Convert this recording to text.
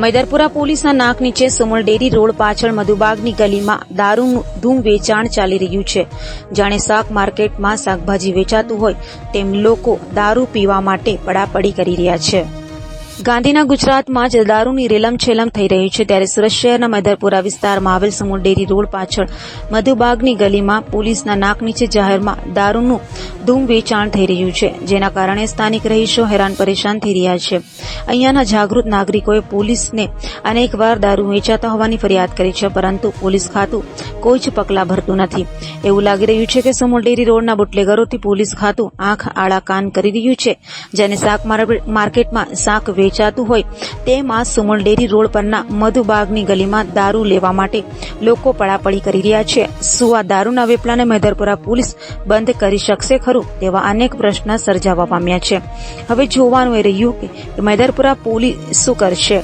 મૈદરપુરા પોલીસના નાક નીચે સુમુલ ડેરી રોડ પાછળ મધુબાગની ગલીમાં દારૂનું ધૂમ વેચાણ ચાલી રહ્યું છે. જાણે શાક માર્કેટમાં શાકભાજી વેચાતું હોય તેમ લોકો દારૂ પીવા માટે પડાપડી કરી રહ્યા છે. ગાંધીના ગુજરાતમાં જ દારૂની રેલમછેલમ થઈ રહી છે, ત્યારે સુરત શહેરના મૈદરપુરા વિસ્તારમાં આવેલ સુમુલ ડેરી રોડ પાછળ મધુબાગની ગલીમાં પોલીસના નાક નીચે જાહેરમાં દારૂનું ધૂમ વેચાણ થઈ રહ્યું છે, જેના કારણે સ્થાનિક રહીશો હેરાન પરેશાન થઈ રહ્યા છે. અહીંયાના જાગૃત નાગરિકોએ પોલીસને અનેકવાર દારૂ વેચાતા હોવાની ફરિયાદ કરી છે, પરંતુ પોલીસ ખાતું કોઈ જ પગલાં ભરતું નથી. એવું લાગી રહ્યું છે કે સુમુલ ડેરી રોડના બુટલેગરોથી પોલીસ ખાતું આંખ આડા કાન કરી રહ્યું છે. જેને શાક માર્કેટમાં શાક વેચાતું હોય તેમાં સુમુલ ડેરી રોડ પરના મધુબાગની ગલીમાં દારૂ લેવા માટે લોકો પડાપડી કરી રહ્યા છે. શું આ દારૂના વેપલાને મૈદરપુરા પોલીસ બંધ કરી શકશે ખરું? તેવા અનેક પ્રશ્ન સર્જાવા પામ્યા છે. હવે જોવાનું એ રહ્યું કે મૈદરપુરા પોલીસ શું કરશે.